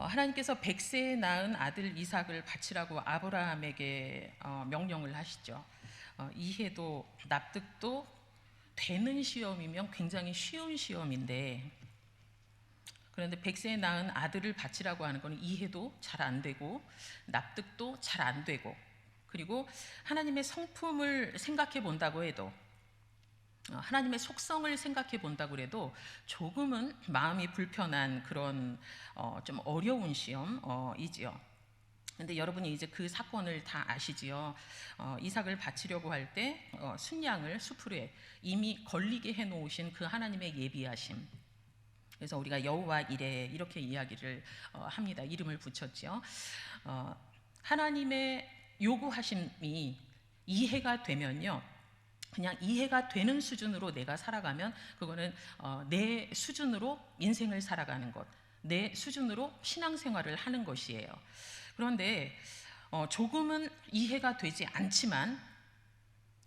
하나님께서 100세에 낳은 아들 이삭을 바치라고 아브라함에게 명령을 하시죠. 이해도 납득도 되는 시험이면 굉장히 쉬운 시험인데, 그런데 100세에 낳은 아들을 바치라고 하는 것은 이해도 잘 안 되고 납득도 잘 안 되고, 그리고 하나님의 성품을 생각해 본다고 해도, 하나님의 속성을 생각해 본다고 해도 조금은 마음이 불편한 그런 좀 어려운 시험이지요. 근데 여러분이 이제 그 사건을 다 아시지요. 이삭을 바치려고 할 때 순양을 수풀에 이미 걸리게 해놓으신 그 하나님의 예비하심. 그래서 우리가 여호와 이레 이렇게 이야기를 합니다. 이름을 붙였지요. 하나님의 요구하심이 이해가 되면요, 그냥 이해가 되는 수준으로 내가 살아가면 그거는 내 수준으로 인생을 살아가는 것, 내 수준으로 신앙생활을 하는 것이에요. 그런데 조금은 이해가 되지 않지만,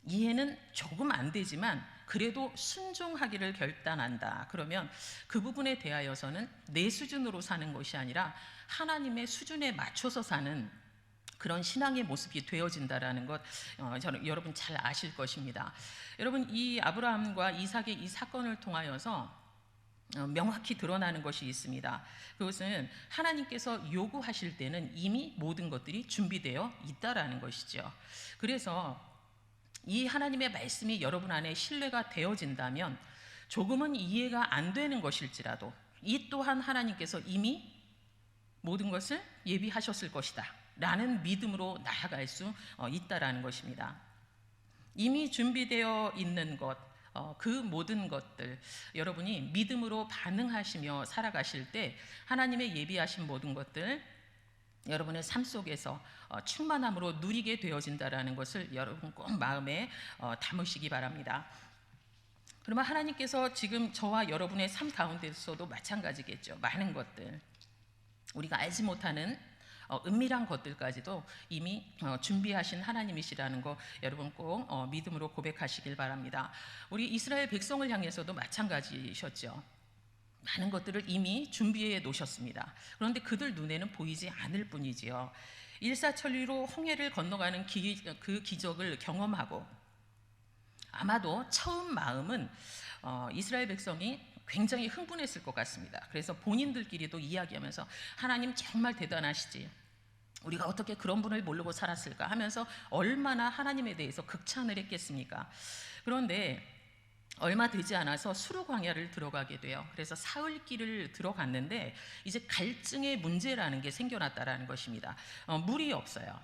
이해는 조금 안 되지만 그래도 순종하기를 결단한다. 그러면 그 부분에 대하여서는 내 수준으로 사는 것이 아니라 하나님의 수준에 맞춰서 사는 그런 신앙의 모습이 되어진다라는 것, 저는 여러분 잘 아실 것입니다. 여러분, 이 아브라함과 이삭의 이 사건을 통하여서 명확히 드러나는 것이 있습니다. 그것은 하나님께서 요구하실 때는 이미 모든 것들이 준비되어 있다라는 것이죠. 그래서 이 하나님의 말씀이 여러분 안에 신뢰가 되어진다면, 조금은 이해가 안 되는 것일지라도 이 또한 하나님께서 이미 모든 것을 예비하셨을 것이다 라는 믿음으로 나아갈 수 있다라는 것입니다. 이미 준비되어 있는 것, 그 모든 것들, 여러분이 믿음으로 반응하시며 살아가실 때 하나님의 예비하신 모든 것들 여러분의 삶 속에서 충만함으로 누리게 되어진다라는 것을 여러분 꼭 마음에 담으시기 바랍니다. 그러면 하나님께서 지금 저와 여러분의 삶 가운데서도 마찬가지겠죠. 많은 것들, 우리가 알지 못하는 은밀한 것들까지도 이미 준비하신 하나님이시라는 거 여러분 꼭 믿음으로 고백하시길 바랍니다. 우리 이스라엘 백성을 향해서도 마찬가지셨죠. 많은 것들을 이미 준비해 놓으셨습니다. 그런데 그들 눈에는 보이지 않을 뿐이지요. 일사천리로 홍해를 건너가는 그 기적을 경험하고, 아마도 처음 마음은 이스라엘 백성이 굉장히 흥분했을 것 같습니다. 그래서 본인들끼리도 이야기하면서 하나님 정말 대단하시지, 우리가 어떻게 그런 분을 모르고 살았을까 하면서 얼마나 하나님에 대해서 극찬을 했겠습니까? 그런데 얼마 되지 않아서 수르 광야를 들어가게 돼요. 그래서 사흘길을 들어갔는데 이제 갈증의 문제라는 게 생겨났다라는 것입니다. 물이 없어요.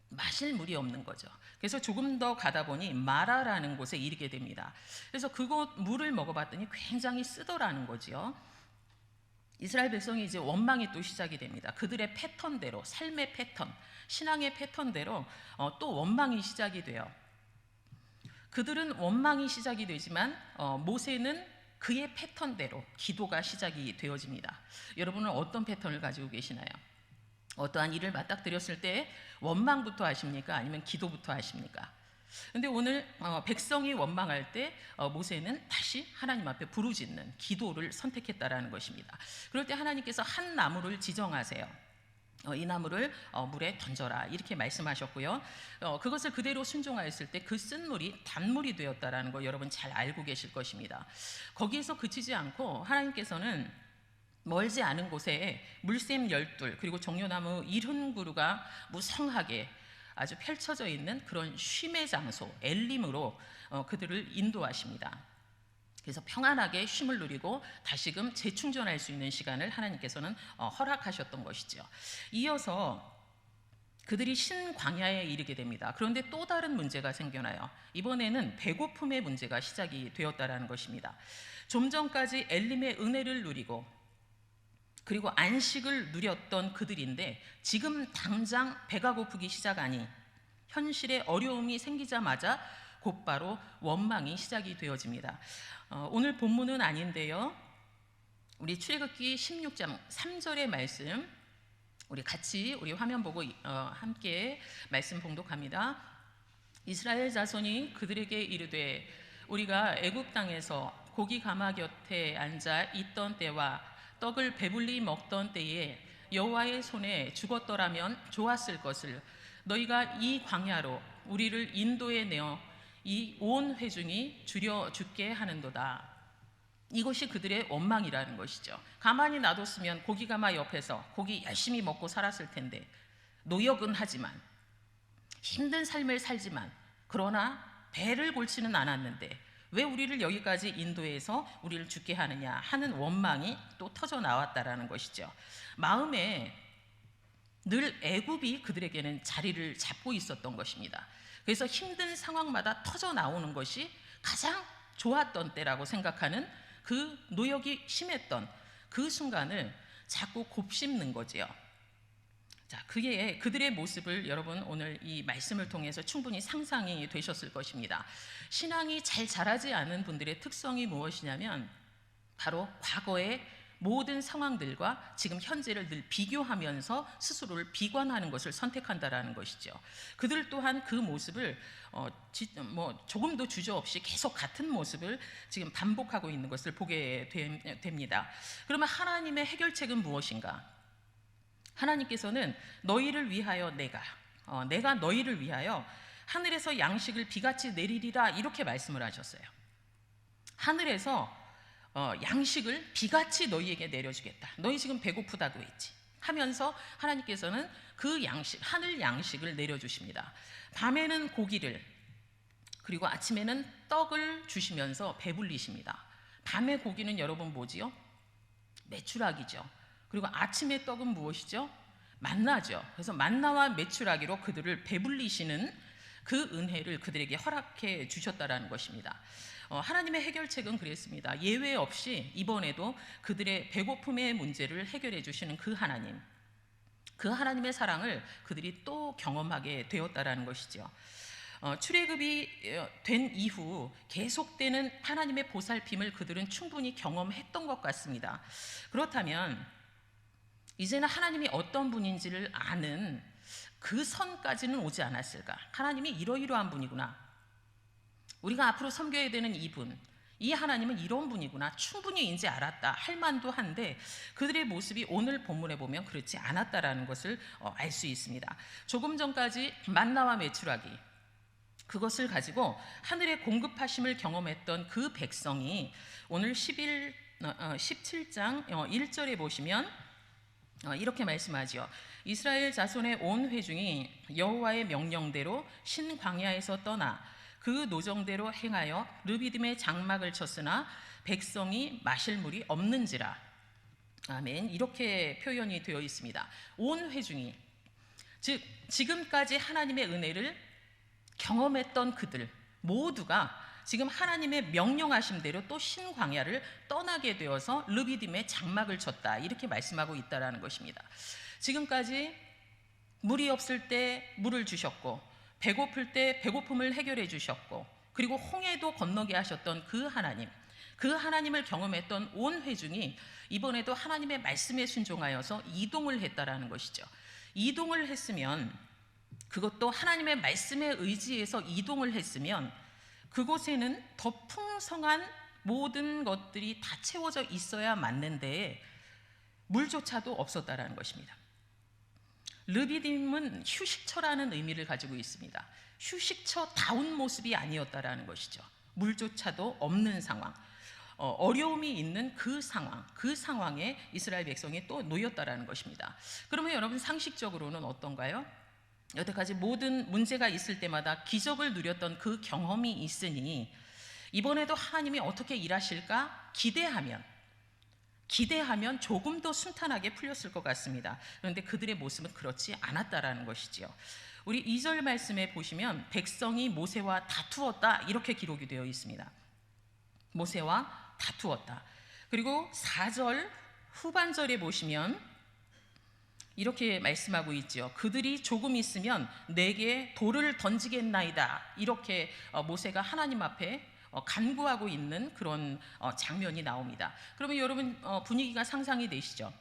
마실 물이 없는 거죠. 그래서 조금 더 가다 보니 마라라는 곳에 이르게 됩니다. 그래서 그곳 물을 먹어봤더니 굉장히 쓰더라는 거지요. 이스라엘 백성이 이제 원망이 또 시작이 됩니다. 그들의 패턴대로, 삶의 패턴, 신앙의 패턴대로 또 원망이 시작이 돼요. 그들은 원망이 시작이 되지만 모세는 그의 패턴대로 기도가 시작이 되어집니다. 여러분은 어떤 패턴을 가지고 계시나요? 어떠한 일을 맞닥뜨렸을 때 원망부터 하십니까? 아니면 기도부터 하십니까? 근데 오늘 백성이 원망할 때 모세는 다시 하나님 앞에 부르짖는 기도를 선택했다라는 것입니다. 그럴 때 하나님께서 한 나무를 지정하세요. 이 나무를 물에 던져라 이렇게 말씀하셨고요. 그것을 그대로 순종하였을 때 그 쓴물이 단물이 되었다라는 거 여러분 잘 알고 계실 것입니다. 거기에서 그치지 않고 하나님께서는 멀지 않은 곳에 물샘 12 그리고 종려나무 70그루가 무성하게 아주 펼쳐져 있는 그런 쉼의 장소 엘림으로 그들을 인도하십니다. 그래서 평안하게 쉼을 누리고 다시금 재충전할 수 있는 시간을 하나님께서는 허락하셨던 것이죠. 이어서 그들이 신광야에 이르게 됩니다. 그런데 또 다른 문제가 생겨나요. 이번에는 배고픔의 문제가 시작이 되었다라는 것입니다. 좀 전까지 엘림의 은혜를 누리고 그리고 안식을 누렸던 그들인데 지금 당장 배가 고프기 시작하니 현실의 어려움이 생기자마자 곧바로 원망이 시작이 되어집니다. 오늘 본문은 아닌데요, 우리 출애굽기 16장 3절의 말씀 우리 같이 우리 화면 보고 함께 말씀 봉독합니다. 이스라엘 자손이 그들에게 이르되 우리가 애굽 땅에서 고기 가마 곁에 앉아 있던 때와 떡을 배불리 먹던 때에 여호와의 손에 죽었더라면 좋았을 것을 너희가 이 광야로 우리를 인도해 내어 이 온 회중이 줄여 죽게 하는도다. 이것이 그들의 원망이라는 것이죠. 가만히 놔뒀으면 고기가마 옆에서 고기 열심히 먹고 살았을 텐데, 노역은 하지만 힘든 삶을 살지만 그러나 배를 골치는 않았는데 왜 우리를 여기까지 인도해서 우리를 죽게 하느냐 하는 원망이 또 터져 나왔다라는 것이죠. 마음에 늘 애굽이 그들에게는 자리를 잡고 있었던 것입니다. 그래서 힘든 상황마다 터져 나오는 것이 가장 좋았던 때라고 생각하는, 그 노역이 심했던 그 순간을 자꾸 곱씹는 거지요. 자, 그게 그들의 모습을 여러분 오늘 이 말씀을 통해서 충분히 상상이 되셨을 것입니다. 신앙이 잘 자라지 않은 분들의 특성이 무엇이냐면 바로 과거의 모든 상황들과 지금 현재를 늘 비교하면서 스스로를 비관하는 것을 선택한다라는 것이죠. 그들 또한 그 모습을 조금도 주저없이 계속 같은 모습을 지금 반복하고 있는 것을 보게 됩니다. 그러면 하나님의 해결책은 무엇인가? 하나님께서는 너희를 위하여 내가 너희를 위하여 하늘에서 양식을 비같이 내리리라 이렇게 말씀을 하셨어요. 하늘에서 양식을 비같이 너희에게 내려주겠다. 너희 지금 배고프다고 했지 하면서 하나님께서는 그 양식, 하늘 양식을 내려주십니다. 밤에는 고기를, 그리고 아침에는 떡을 주시면서 배불리십니다. 밤의 고기는 여러분 뭐지요? 메추라기죠. 그리고 아침의 떡은 무엇이죠? 만나죠. 그래서 만나와 메추라기로 그들을 배불리시는 그 은혜를 그들에게 허락해 주셨다라는 것입니다. 하나님의 해결책은 그랬습니다. 예외 없이 이번에도 그들의 배고픔의 문제를 해결해 주시는 그 하나님, 그 하나님의 사랑을 그들이 또 경험하게 되었다라는 것이죠. 출애굽이 된 이후 계속되는 하나님의 보살핌을 그들은 충분히 경험했던 것 같습니다. 그렇다면 이제는 하나님이 어떤 분인지를 아는 그 선까지는 오지 않았을까? 하나님이 이러이러한 분이구나, 우리가 앞으로 섬겨야 되는 이분, 이 하나님은 이런 분이구나, 충분히 이제 알았다 할 만도 한데 그들의 모습이 오늘 본문에 보면 그렇지 않았다라는 것을 알 수 있습니다. 조금 전까지 만나와 메추라기, 그것을 가지고 하늘의 공급하심을 경험했던 그 백성이 오늘 17장 1절에 보시면 이렇게 말씀하죠. 이스라엘 자손의 온 회중이 여호와의 명령대로 신광야에서 떠나 그 노정대로 행하여 르비딤의 장막을 쳤으나 백성이 마실 물이 없는지라. 아멘. 이렇게 표현이 되어 있습니다. 온 회중이, 즉 지금까지 하나님의 은혜를 경험했던 그들 모두가 지금 하나님의 명령하심대로 또 신광야를 떠나게 되어서 르비딤의 장막을 쳤다, 이렇게 말씀하고 있다라는 것입니다. 지금까지 물이 없을 때 물을 주셨고, 배고플 때 배고픔을 해결해 주셨고, 그리고 홍해도 건너게 하셨던 그 하나님, 그 하나님을 경험했던 온 회중이 이번에도 하나님의 말씀에 순종하여서 이동을 했다라는 것이죠. 이동을 했으면, 그것도 하나님의 말씀에 의지해서 이동을 했으면 그곳에는 더 풍성한 모든 것들이 다 채워져 있어야 맞는데 물조차도 없었다라는 것입니다. 르비딤은 휴식처라는 의미를 가지고 있습니다. 휴식처다운 모습이 아니었다라는 것이죠. 물조차도 없는 상황, 어려움이 있는 그 상황에 이스라엘 백성이 또 놓였다라는 것입니다. 그러면 여러분 상식적으로는 어떤가요? 여태까지 모든 문제가 있을 때마다 기적을 누렸던 그 경험이 있으니 이번에도 하나님이 어떻게 일하실까 기대하면 조금 더 순탄하게 풀렸을 것 같습니다. 그런데 그들의 모습은 그렇지 않았다라는 것이지요. 우리 2절 말씀에 보시면 백성이 모세와 다투었다, 이렇게 기록이 되어 있습니다. 모세와 다투었다. 그리고 4절 후반절에 보시면 이렇게 말씀하고 있죠. 그들이 조금 있으면 내게 돌을 던지겠나이다, 이렇게 모세가 하나님 앞에 간구하고 있는 그런 장면이 나옵니다. 그러면 여러분 분위기가 상상이 되시죠?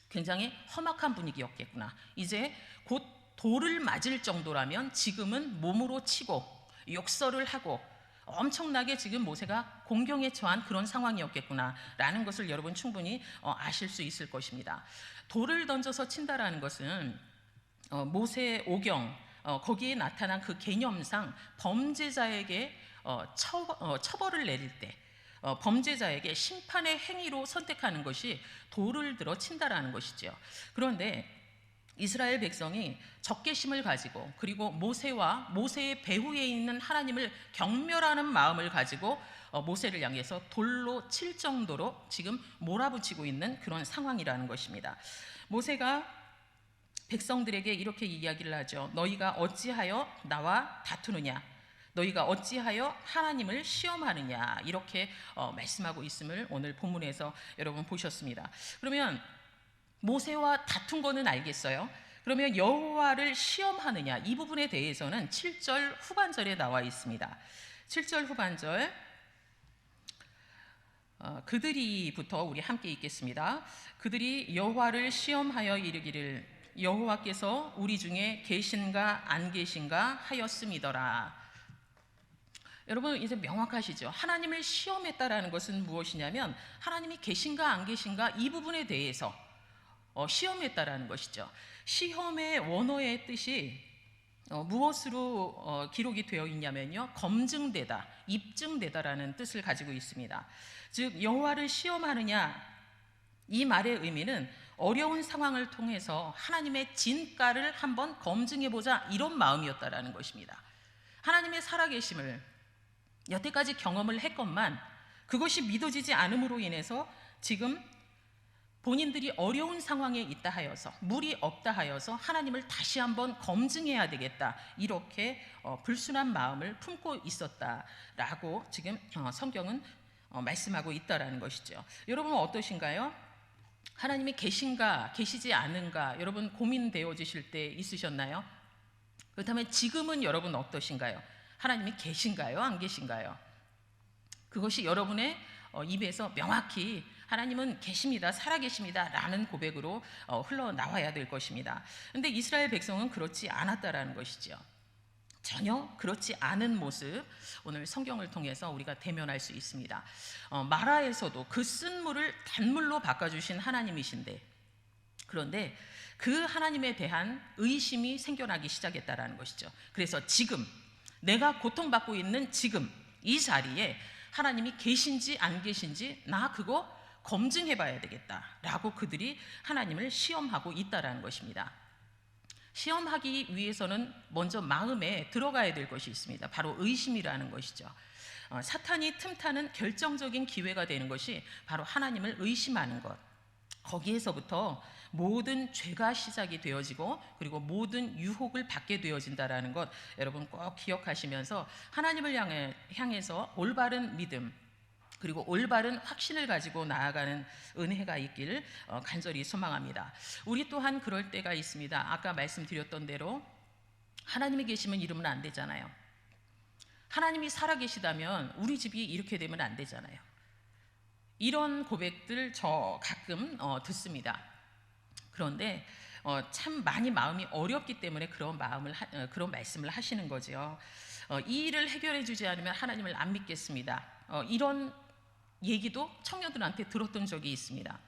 굉장히 험악한 분위기였겠구나. 이제 곧 돌을 맞을 정도라면 지금은 몸으로 치고 욕설을 하고 엄청나게 지금 모세가 공경에 처한 그런 상황이었겠구나라는 것을 여러분 충분히 아실 수 있을 것입니다. 돌을 던져서 친다라는 것은 모세 오경 거기에 나타난 그 개념상 범죄자에게 처벌을 내릴 때 범죄자에게 심판의 행위로 선택하는 것이 돌을 들어 친다라는 것이죠. 그런데 이스라엘 백성이 적개심을 가지고 그리고 모세와 모세의 배후에 있는 하나님을 경멸하는 마음을 가지고 모세를 향해서 돌로 칠 정도로 지금 몰아붙이고 있는 그런 상황이라는 것입니다. 모세가 백성들에게 이렇게 이야기를 하죠. 너희가 어찌하여 나와 다투느냐, 너희가 어찌하여 하나님을 시험하느냐, 이렇게 말씀하고 있음을 오늘 본문에서 여러분 보셨습니다. 그러면 모세와 다툰 거는 알겠어요. 그러면 여호와를 시험하느냐, 이 부분에 대해서는 7절 후반절에 나와 있습니다. 7절 후반절 그들이부터 우리 함께 읽겠습니다. 그들이 여호와를 시험하여 이르기를 여호와께서 우리 중에 계신가 안 계신가 하였음이더라. 여러분 이제 명확하시죠? 하나님을 시험했다라는 것은 무엇이냐면 하나님이 계신가 안 계신가 이 부분에 대해서 시험했다라는 것이죠. 시험의 원어의 뜻이 무엇으로 기록이 되어 있냐면요, 검증되다, 입증되다라는 뜻을 가지고 있습니다. 즉 여호와를 시험하느냐, 이 말의 의미는 어려운 상황을 통해서 하나님의 진가를 한번 검증해보자, 이런 마음이었다라는 것입니다. 하나님의 살아계심을 여태까지 경험을 했건만 그것이 믿어지지 않음으로 인해서 지금 본인들이 어려운 상황에 있다 하여서, 물이 없다 하여서 하나님을 다시 한번 검증해야 되겠다, 이렇게 불순한 마음을 품고 있었다라고 지금 성경은 말씀하고 있다라는 것이죠. 여러분은 어떠신가요? 하나님이 계신가 계시지 않은가 여러분 고민되어지실 때 있으셨나요? 그렇다면 지금은 여러분 어떠신가요? 하나님이 계신가요? 안 계신가요? 그것이 여러분의 입에서 명확히 하나님은 계십니다, 살아계십니다 라는 고백으로 흘러나와야 될 것입니다. 그런데 이스라엘 백성은 그렇지 않았다라는 것이죠. 전혀 그렇지 않은 모습, 오늘 성경을 통해서 우리가 대면할 수 있습니다. 마라에서도 그 쓴 물을 단물로 바꿔주신 하나님이신데, 그런데 그 하나님에 대한 의심이 생겨나기 시작했다라는 것이죠. 그래서 지금 내가 고통받고 있는 지금 이 자리에 하나님이 계신지 안 계신지 나 그거 검증해 봐야 되겠다라고 그들이 하나님을 시험하고 있다라는 것입니다. 시험하기 위해서는 먼저 마음에 들어가야 될 것이 있습니다. 바로 의심이라는 것이죠. 사탄이 틈타는 결정적인 기회가 되는 것이 바로 하나님을 의심하는 것. 거기에서부터 모든 죄가 시작이 되어지고 그리고 모든 유혹을 받게 되어진다라는 것 여러분 꼭 기억하시면서 하나님을 향해서 올바른 믿음 그리고 올바른 확신을 가지고 나아가는 은혜가 있기를 간절히 소망합니다. 우리 또한 그럴 때가 있습니다. 아까 말씀드렸던 대로 하나님이 계시면 이러면 안 되잖아요. 하나님이 살아계시다면 우리 집이 이렇게 되면 안 되잖아요. 이런 고백들 저 가끔 듣습니다. 그런데 참 많이 마음이 어렵기 때문에 그런 말씀을 하시는 거죠. 이 일을 해결해 주지 않으면 하나님을 안 믿겠습니다. 이런 얘기도 청년들한테 들었던 적이 있습니다.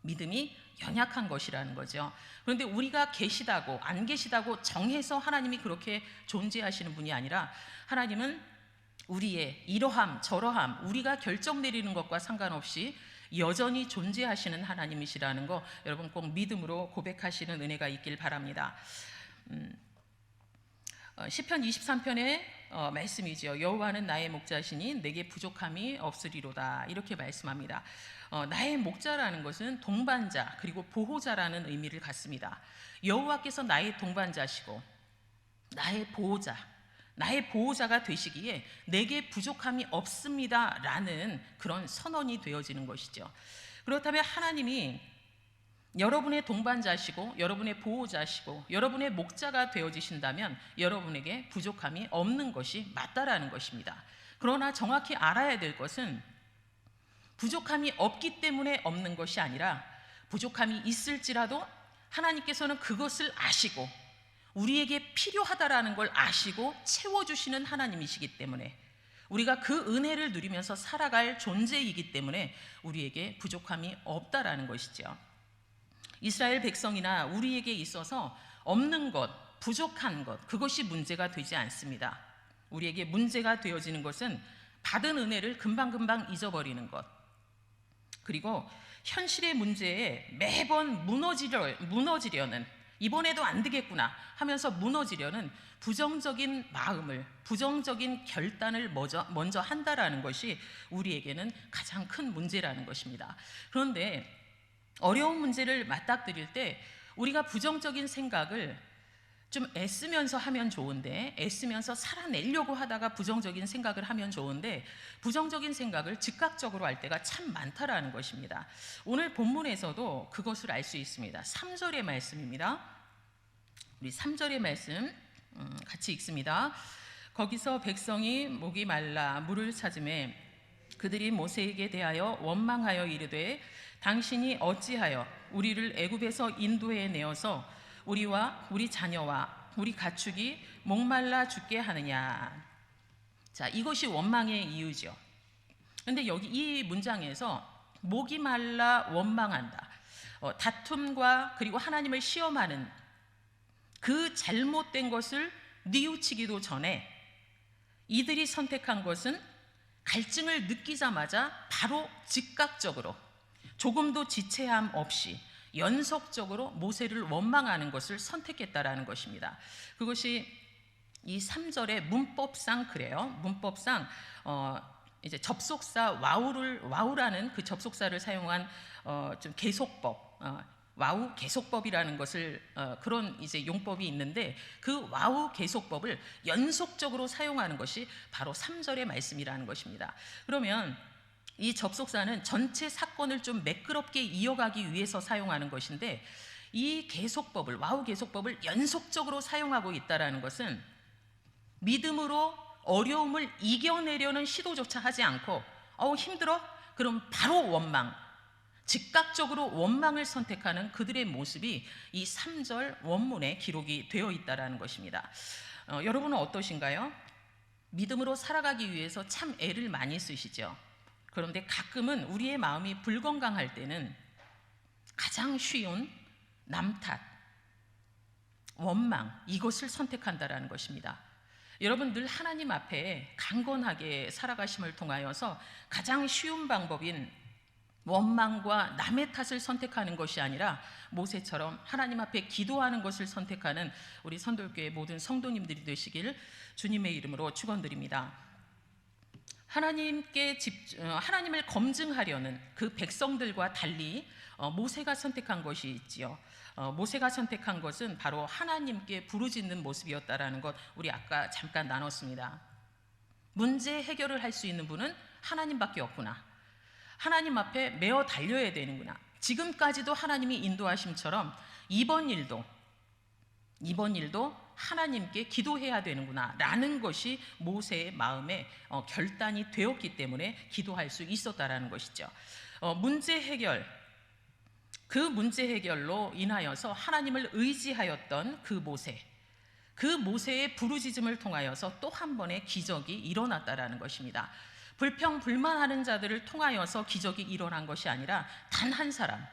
믿음이 연약한 것이라는 거죠. 그런데 우리가 계시다고 안 계시다고 정해서 하나님이 그렇게 존재하시는 분이 아니라 하나님은 우리의 이러함 저러함 우리가 결정 내리는 것과 상관없이 여전히 존재하시는 하나님이시라는 거 여러분 꼭 믿음으로 고백하시는 은혜가 있길 바랍니다. 시편 23편의 말씀이죠. 여호와는 나의 목자시니 내게 부족함이 없으리로다, 이렇게 말씀합니다. 나의 목자라는 것은 동반자 그리고 보호자라는 의미를 갖습니다. 여호와께서 나의 동반자시고 나의 보호자가 되시기에 내게 부족함이 없습니다라는 그런 선언이 되어지는 것이죠. 그렇다면 하나님이 여러분의 동반자시고 여러분의 보호자시고 여러분의 목자가 되어지신다면 여러분에게 부족함이 없는 것이 맞다라는 것입니다. 그러나 정확히 알아야 될 것은 부족함이 없기 때문에 없는 것이 아니라 부족함이 있을지라도 하나님께서는 그것을 아시고 우리에게 필요하다라는 걸 아시고 채워주시는 하나님이시기 때문에 우리가 그 은혜를 누리면서 살아갈 존재이기 때문에 우리에게 부족함이 없다라는 것이죠. 이스라엘 백성이나 우리에게 있어서 없는 것, 부족한 것, 그것이 문제가 되지 않습니다. 우리에게 문제가 되어지는 것은 받은 은혜를 금방금방 잊어버리는 것, 그리고 현실의 문제에 매번 무너지려는, 이번에도 안 되겠구나 하면서 무너지려는 부정적인 마음을, 부정적인 결단을 먼저 한다라는 것이 우리에게는 가장 큰 문제라는 것입니다. 그런데 어려운 문제를 맞닥뜨릴 때 우리가 부정적인 생각을 좀 애쓰면서 하면 좋은데, 애쓰면서 살아내려고 하다가 부정적인 생각을 하면 좋은데, 부정적인 생각을 즉각적으로 할 때가 참 많다라는 것입니다. 오늘 본문에서도 그것을 알 수 있습니다. 3절의 말씀입니다. 우리 3절의 말씀 같이 읽습니다. 거기서 백성이 목이 말라 물을 찾으매 그들이 모세에게 대하여 원망하여 이르되 당신이 어찌하여 우리를 애굽에서 인도해 내어서 우리와 우리 자녀와 우리 가축이 목말라 죽게 하느냐. 자, 이것이 원망의 이유죠. 그런데 여기 이 문장에서 목이 말라 원망한다, 다툼과 그리고 하나님을 시험하는 그 잘못된 것을 뉘우치기도 전에 이들이 선택한 것은 갈증을 느끼자마자 바로 즉각적으로 조금도 지체함 없이 연속적으로 모세를 원망하는 것을 선택했다라는 것입니다. 그것이 이 3절의 문법상 그래요. 문법상 이제 접속사 와우라는 그 접속사를 사용한 좀 계속법, 와우 계속법이라는 것을 그런 이제 용법이 있는데, 그 와우 계속법을 연속적으로 사용하는 것이 바로 3절의 말씀이라는 것입니다. 그러면 이 접속사는 전체 사건을 좀 매끄럽게 이어가기 위해서 사용하는 것인데, 이 계속법을, 와우 계속법을 연속적으로 사용하고 있다는 것은 믿음으로 어려움을 이겨내려는 시도조차 하지 않고 힘들어? 그럼 바로 원망, 즉각적으로 원망을 선택하는 그들의 모습이 이 3절 원문에 기록이 되어 있다는 것입니다. 여러분은 어떠신가요? 믿음으로 살아가기 위해서 참 애를 많이 쓰시죠. 그런데 가끔은 우리의 마음이 불건강할 때는 가장 쉬운 남 탓, 원망, 이것을 선택한다라는 것입니다. 여러분, 늘 하나님 앞에 강건하게 살아가심을 통하여서 가장 쉬운 방법인 원망과 남의 탓을 선택하는 것이 아니라 모세처럼 하나님 앞에 기도하는 것을 선택하는 우리 선돌교회 모든 성도님들이 되시길 주님의 이름으로 축원드립니다. 하나님을 검증하려는 그 백성들과 달리 모세가 선택한 것이 있지요. 모세가 선택한 것은 바로 하나님께 부르짖는 모습이었다라는 것, 우리 아까 잠깐 나눴습니다. 문제 해결을 할 수 있는 분은 하나님밖에 없구나. 하나님 앞에 메어 달려야 되는구나. 지금까지도 하나님이 인도하심처럼 이번 일도 하나님께 기도해야 되는구나 라는 것이 모세의 마음에 결단이 되었기 때문에 기도할 수 있었다라는 것이죠. 그 문제 해결로 인하여서 하나님을 의지하였던 그 모세의 부르짖음을 통하여서 또 한 번의 기적이 일어났다라는 것입니다. 불평불만하는 자들을 통하여서 기적이 일어난 것이 아니라 단 한 사람,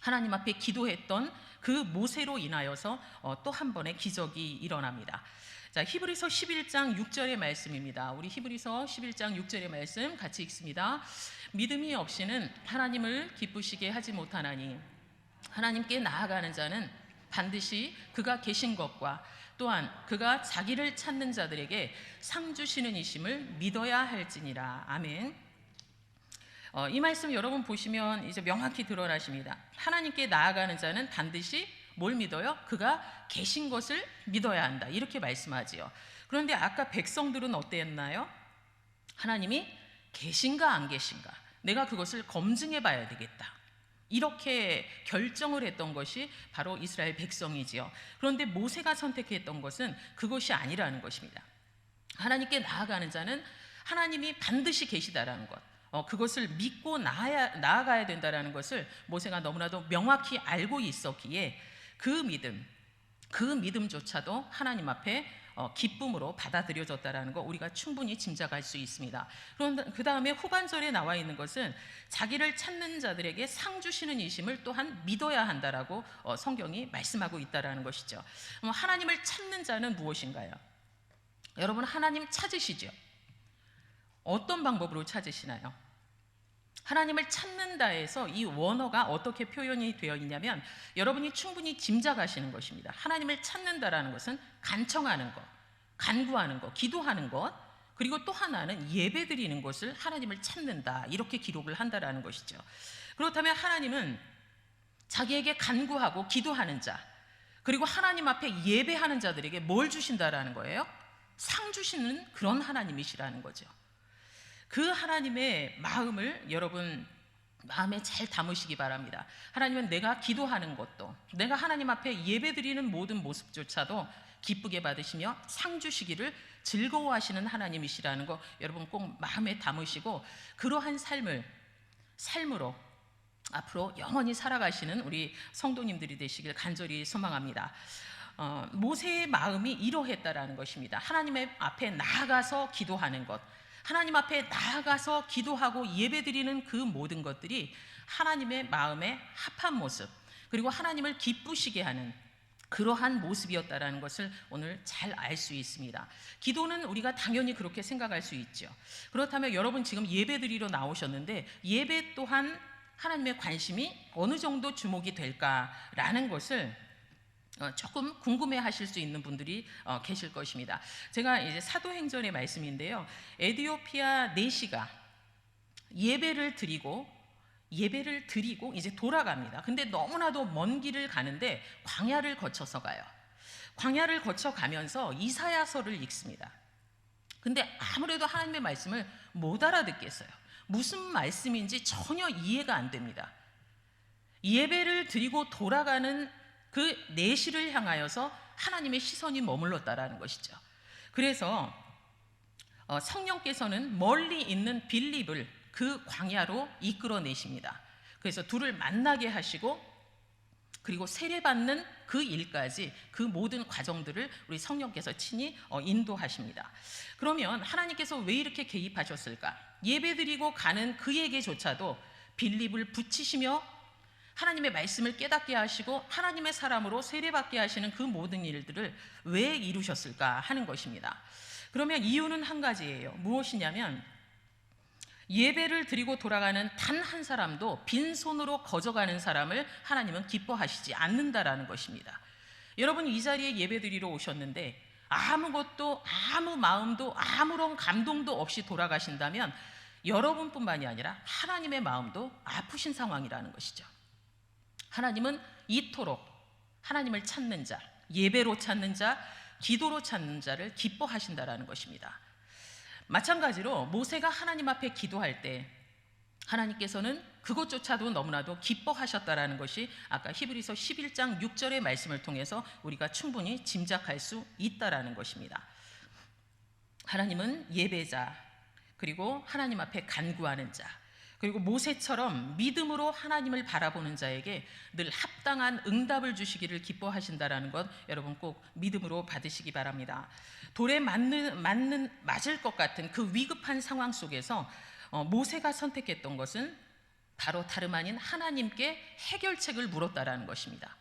하나님 앞에 기도했던 그 모세로 인하여서 또 한 번의 기적이 일어납니다. 자, 히브리서 11장 6절의 말씀입니다. 우리 히브리서 11장 6절의 말씀 같이 읽습니다. 믿음이 없이는 하나님을 기쁘시게 하지 못하나니 하나님께 나아가는 자는 반드시 그가 계신 것과 또한 그가 자기를 찾는 자들에게 상 주시는 이심을 믿어야 할지니라. 아멘. 이 말씀 여러분 보시면 이제 명확히 드러나십니다. 하나님께 나아가는 자는 반드시 뭘 믿어요? 그가 계신 것을 믿어야 한다, 이렇게 말씀하지요. 그런데 아까 백성들은 어땠나요? 하나님이 계신가 안 계신가, 내가 그것을 검증해 봐야 되겠다, 이렇게 결정을 했던 것이 바로 이스라엘 백성이지요. 그런데 모세가 선택했던 것은 그것이 아니라는 것입니다. 하나님께 나아가는 자는 하나님이 반드시 계시다라는 것, 그것을 믿고 나아가야 된다라는 것을 모세가 너무나도 명확히 알고 있었기에 그 믿음조차도 하나님 앞에 기쁨으로 받아들여졌다라는 거 우리가 충분히 짐작할 수 있습니다. 그런데 그 다음에 후반절에 나와 있는 것은 자기를 찾는 자들에게 상 주시는 이심을 또한 믿어야 한다라고 성경이 말씀하고 있다라는 것이죠. 하나님을 찾는 자는 무엇인가요? 여러분, 하나님 찾으시죠? 어떤 방법으로 찾으시나요? 하나님을 찾는다에서 이 원어가 어떻게 표현이 되어 있냐면 여러분이 충분히 짐작하시는 것입니다. 하나님을 찾는다라는 것은 간청하는 것, 간구하는 것, 기도하는 것, 그리고 또 하나는 예배드리는 것을 하나님을 찾는다, 이렇게 기록을 한다라는 것이죠. 그렇다면 하나님은 자기에게 간구하고 기도하는 자, 그리고 하나님 앞에 예배하는 자들에게 뭘 주신다라는 거예요? 상 주시는 그런 하나님이시라는 거죠. 그 하나님의 마음을 여러분 마음에 잘 담으시기 바랍니다. 하나님은 내가 기도하는 것도, 내가 하나님 앞에 예배드리는 모든 모습조차도 기쁘게 받으시며 상 주시기를 즐거워하시는 하나님이시라는 거 여러분 꼭 마음에 담으시고, 그러한 삶으로 앞으로 영원히 살아가시는 우리 성도님들이 되시길 간절히 소망합니다. 모세의 마음이 이러했다라는 것입니다. 하나님 앞에 나아가서 기도하는 것, 하나님 앞에 나아가서 기도하고 예배드리는 그 모든 것들이 하나님의 마음에 합한 모습, 그리고 하나님을 기쁘시게 하는 그러한 모습이었다라는 것을 오늘 잘 알 수 있습니다. 기도는 우리가 당연히 그렇게 생각할 수 있죠. 그렇다면 여러분 지금 예배드리러 나오셨는데 예배 또한 하나님의 관심이 어느 정도 주목이 될까라는 것을 조금 궁금해하실 수 있는 분들이 계실 것입니다. 제가 이제 사도행전의 말씀인데요, 에디오피아 내시가 예배를 드리고 이제 돌아갑니다. 근데 너무나도 먼 길을 가는데 광야를 거쳐서 가요. 광야를 거쳐 가면서 이사야서를 읽습니다. 근데 아무래도 하나님의 말씀을 못 알아듣겠어요. 무슨 말씀인지 전혀 이해가 안 됩니다. 예배를 드리고 돌아가는 그 내시를 향하여서 하나님의 시선이 머물렀다라는 것이죠. 그래서 성령께서는 멀리 있는 빌립을 그 광야로 이끌어내십니다. 그래서 둘을 만나게 하시고, 그리고 세례받는 그 일까지 그 모든 과정들을 우리 성령께서 친히 인도하십니다. 그러면 하나님께서 왜 이렇게 개입하셨을까? 예배드리고 가는 그에게조차도 빌립을 붙이시며 하나님의 말씀을 깨닫게 하시고 하나님의 사람으로 세례받게 하시는 그 모든 일들을 왜 이루셨을까 하는 것입니다. 그러면 이유는 한 가지예요. 무엇이냐면 예배를 드리고 돌아가는 단 한 사람도 빈손으로 거저가는 사람을 하나님은 기뻐하시지 않는다라는 것입니다. 여러분 이 자리에 예배드리러 오셨는데 아무것도, 아무 마음도, 아무런 감동도 없이 돌아가신다면 여러분뿐만이 아니라 하나님의 마음도 아프신 상황이라는 것이죠. 하나님은 이토록 하나님을 찾는 자, 예배로 찾는 자, 기도로 찾는 자를 기뻐하신다라는 것입니다. 마찬가지로 모세가 하나님 앞에 기도할 때 하나님께서는 그것조차도 너무나도 기뻐하셨다라는 것이 아까 히브리서 11장 6절의 말씀을 통해서 우리가 충분히 짐작할 수 있다라는 것입니다. 하나님은 예배자, 그리고 하나님 앞에 간구하는 자, 그리고 모세처럼 믿음으로 하나님을 바라보는 자에게 늘 합당한 응답을 주시기를 기뻐하신다라는 것 여러분 꼭 믿음으로 받으시기 바랍니다. 돌에 맞을 것 같은 그 위급한 상황 속에서 모세가 선택했던 것은 바로 다름 아닌 하나님께 해결책을 물었다라는 것입니다.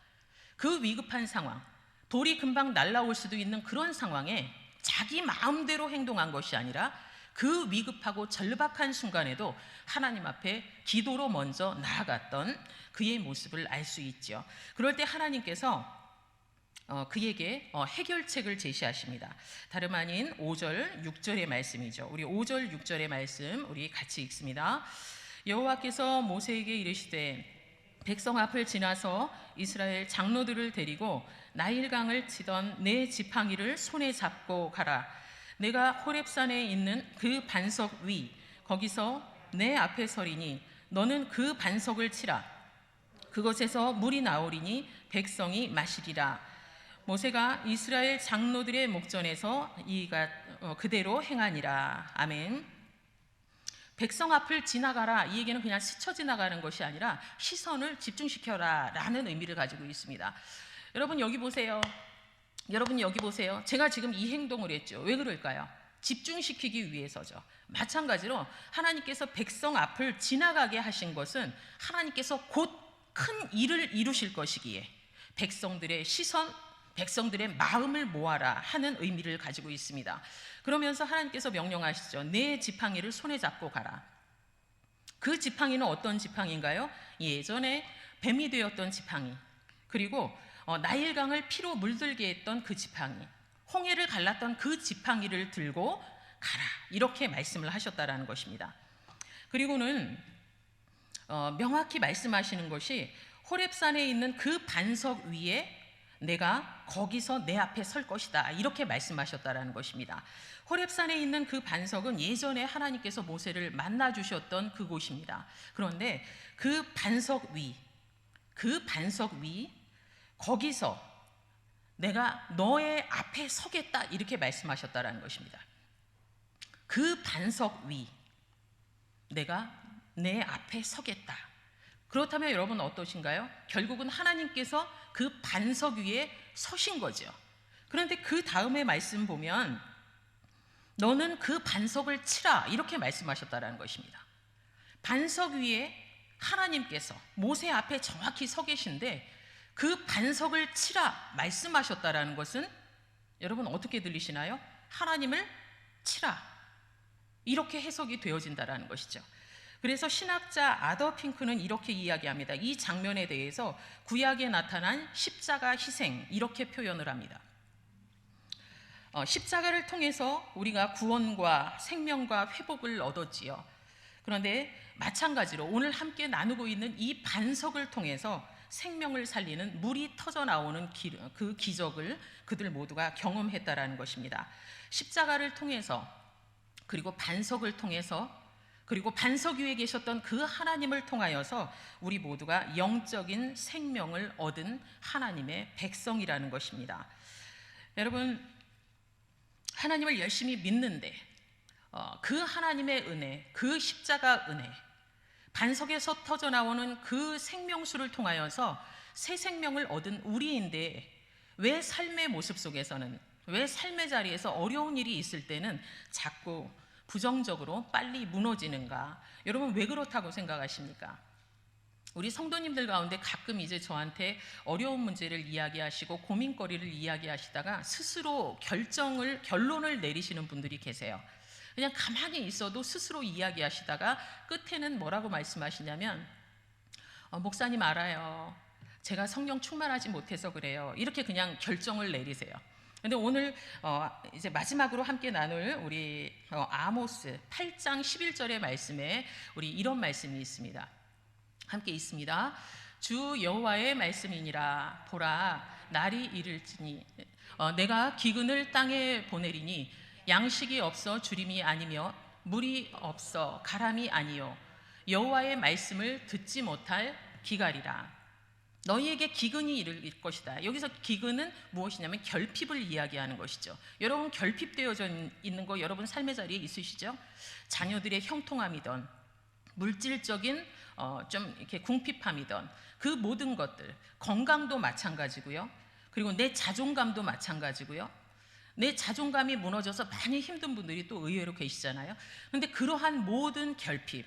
그 위급한 상황, 돌이 금방 날아올 수도 있는 그런 상황에 자기 마음대로 행동한 것이 아니라 그 위급하고 절박한 순간에도 하나님 앞에 기도로 먼저 나아갔던 그의 모습을 알 수 있죠. 그럴 때 하나님께서 그에게 해결책을 제시하십니다. 다름 아닌 5절, 6절의 말씀이죠. 우리 5절, 6절의 말씀 우리 같이 읽습니다. 여호와께서 모세에게 이르시되 백성 앞을 지나서 이스라엘 장로들을 데리고 나일강을 치던 내 지팡이를 손에 잡고 가라. 내가 호렙산에 있는 그 반석 위 거기서 내 앞에 서리니 너는 그 반석을 치라. 그것에서 물이 나오리니 백성이 마시리라. 모세가 이스라엘 장로들의 목전에서 이가 그대로 행하니라. 아멘. 백성 앞을 지나가라, 이 얘기는 그냥 스쳐 지나가는 것이 아니라 시선을 집중시켜라 라는 의미를 가지고 있습니다. 여러분 여기 보세요. 여러분 여기 보세요. 제가 지금 이 행동을 했죠. 왜 그럴까요? 집중시키기 위해서죠. 마찬가지로 하나님께서 백성 앞을 지나가게 하신 것은 하나님께서 곧 큰 일을 이루실 것이기에 백성들의 시선, 백성들의 마음을 모아라 하는 의미를 가지고 있습니다. 그러면서 하나님께서 명령하시죠. 내 지팡이를 손에 잡고 가라. 그 지팡이는 어떤 지팡이인가요? 예전에 뱀이 되었던 지팡이, 그리고 나일강을 피로 물들게 했던 그 지팡이, 홍해를 갈랐던 그 지팡이를 들고 가라, 이렇게 말씀을 하셨다라는 것입니다. 그리고는 명확히 말씀하시는 것이 호렙산에 있는 그 반석 위에 내가 거기서 내 앞에 설 것이다, 이렇게 말씀하셨다라는 것입니다. 호렙산에 있는 그 반석은 예전에 하나님께서 모세를 만나 주셨던 그곳입니다. 그런데 그 반석 위 거기서 내가 너의 앞에 서겠다, 이렇게 말씀하셨다라는 것입니다. 그 반석 위 내가 내 앞에 서겠다. 그렇다면 여러분 어떠신가요? 결국은 하나님께서 그 반석 위에 서신 거죠. 그런데 그 다음에 말씀 보면 너는 그 반석을 치라, 이렇게 말씀하셨다라는 것입니다. 반석 위에 하나님께서 모세 앞에 정확히 서 계신데 그 반석을 치라 말씀하셨다라는 것은 여러분 어떻게 들리시나요? 하나님을 치라, 이렇게 해석이 되어진다라는 것이죠. 그래서 신학자 아더 핑크는 이렇게 이야기합니다. 이 장면에 대해서 구약에 나타난 십자가 희생, 이렇게 표현을 합니다. 십자가를 통해서 우리가 구원과 생명과 회복을 얻었지요. 그런데 마찬가지로 오늘 함께 나누고 있는 이 반석을 통해서 생명을 살리는 물이 터져 나오는 그 기적을 그들 모두가 경험했다라는 것입니다. 십자가를 통해서, 그리고 반석을 통해서, 그리고 반석 위에 계셨던 그 하나님을 통하여서 우리 모두가 영적인 생명을 얻은 하나님의 백성이라는 것입니다. 여러분, 하나님을 열심히 믿는데 그 하나님의 은혜, 그 십자가 은혜, 반석에서 터져 나오는 그 생명수를 통하여서 새 생명을 얻은 우리인데 왜 삶의 모습 속에서는, 왜 삶의 자리에서 어려운 일이 있을 때는 자꾸 부정적으로 빨리 무너지는가? 여러분 왜 그렇다고 생각하십니까? 우리 성도님들 가운데 가끔 이제 저한테 어려운 문제를 이야기하시고 고민거리를 이야기하시다가 스스로 결론을 내리시는 분들이 계세요. 그냥 가만히 있어도 스스로 이야기하시다가 끝에는 뭐라고 말씀하시냐면 목사님 알아요, 제가 성령 충만하지 못해서 그래요, 이렇게 그냥 결정을 내리세요. 근데 오늘 이제 마지막으로 함께 나눌 우리 아모스 8장 11절의 말씀에 우리 이런 말씀이 있습니다. 함께 있습니다. 주 여호와의 말씀이니라. 보라, 날이 이를지니 내가 기근을 땅에 보내리니 양식이 없어 주림이 아니며 물이 없어 가람이 아니요 여호와의 말씀을 듣지 못할 기갈이라. 너희에게 기근이 이를 것이다. 여기서 기근은 무엇이냐면 결핍을 이야기하는 것이죠. 여러분 결핍되어져 있는 거 여러분 삶의 자리에 있으시죠? 자녀들의 형통함이든 물질적인 좀 이렇게 궁핍함이든 그 모든 것들, 건강도 마찬가지고요. 그리고 내 자존감도 마찬가지고요. 내 자존감이 무너져서 많이 힘든 분들이 또 의외로 계시잖아요. 그런데 그러한 모든 결핍,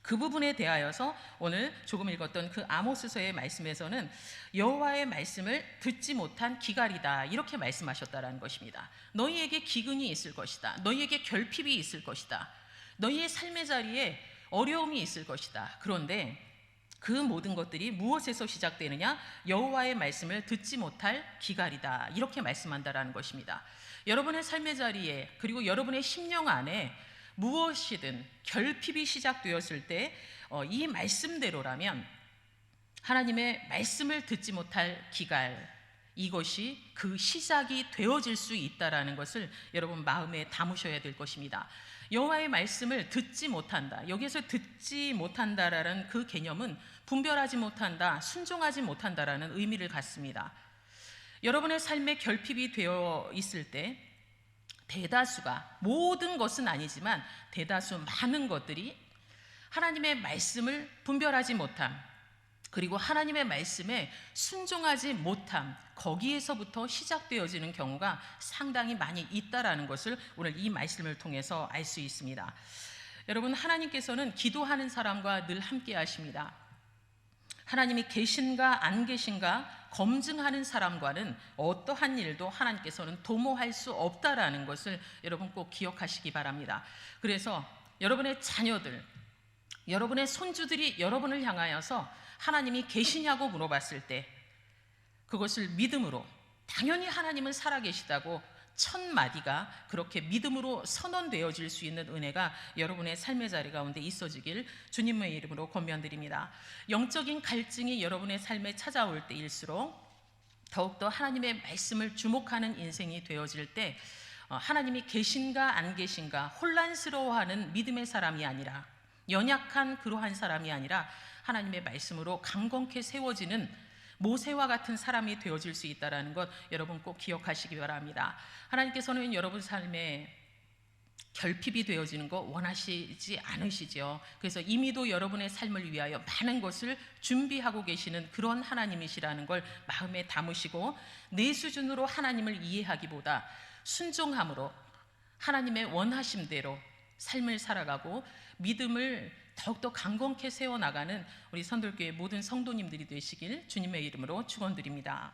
그 부분에 대하여서 오늘 조금 읽었던 그 아모스서의 말씀에서는 여호와의 말씀을 듣지 못한 기갈이다, 이렇게 말씀하셨다라는 것입니다. 너희에게 기근이 있을 것이다. 너희에게 결핍이 있을 것이다. 너희의 삶의 자리에 어려움이 있을 것이다. 그런데 그 모든 것들이 무엇에서 시작되느냐? 여호와의 말씀을 듣지 못할 기갈이다, 이렇게 말씀한다라는 것입니다. 여러분의 삶의 자리에, 그리고 여러분의 심령 안에 무엇이든 결핍이 시작되었을 때 이 말씀대로라면 하나님의 말씀을 듣지 못할 기갈, 이것이 그 시작이 되어질 수 있다라는 것을 여러분 마음에 담으셔야 될 것입니다. 여호와의 말씀을 듣지 못한다, 여기서 듣지 못한다라는 그 개념은 분별하지 못한다, 순종하지 못한다라는 의미를 갖습니다. 여러분의 삶에 결핍이 되어 있을 때 대다수가, 모든 것은 아니지만 대다수 많은 것들이 하나님의 말씀을 분별하지 못함, 그리고 하나님의 말씀에 순종하지 못함, 거기에서부터 시작되어지는 경우가 상당히 많이 있다라는 것을 오늘 이 말씀을 통해서 알 수 있습니다. 여러분, 하나님께서는 기도하는 사람과 늘 함께 하십니다. 하나님이 계신가 안 계신가 검증하는 사람과는 어떠한 일도 하나님께서는 도모할 수 없다라는 것을 여러분 꼭 기억하시기 바랍니다. 그래서 여러분의 자녀들, 여러분의 손주들이 여러분을 향하여서 하나님이 계시냐고 물어봤을 때 그것을 믿음으로, 당연히 하나님은 살아계시다고 첫 마디가 그렇게 믿음으로 선언되어질 수 있는 은혜가 여러분의 삶의 자리 가운데 있어지길 주님의 이름으로 권면드립니다. 영적인 갈증이 여러분의 삶에 찾아올 때일수록 더욱더 하나님의 말씀을 주목하는 인생이 되어질 때 하나님이 계신가 안 계신가 혼란스러워하는 믿음의 사람이 아니라, 연약한 그러한 사람이 아니라 하나님의 말씀으로 강건케 세워지는 모세와 같은 사람이 되어질 수 있다는 것 여러분 꼭 기억하시기 바랍니다. 하나님께서는 여러분 삶에 결핍이 되어지는 거 원하시지 않으시죠. 그래서 이미도 여러분의 삶을 위하여 많은 것을 준비하고 계시는 그런 하나님이시라는 걸 마음에 담으시고, 내 수준으로 하나님을 이해하기보다 순종함으로 하나님의 원하심대로 삶을 살아가고 믿음을 더욱더 강건케 세워나가는 우리 선돌교회 모든 성도님들이 되시길 주님의 이름으로 축원드립니다.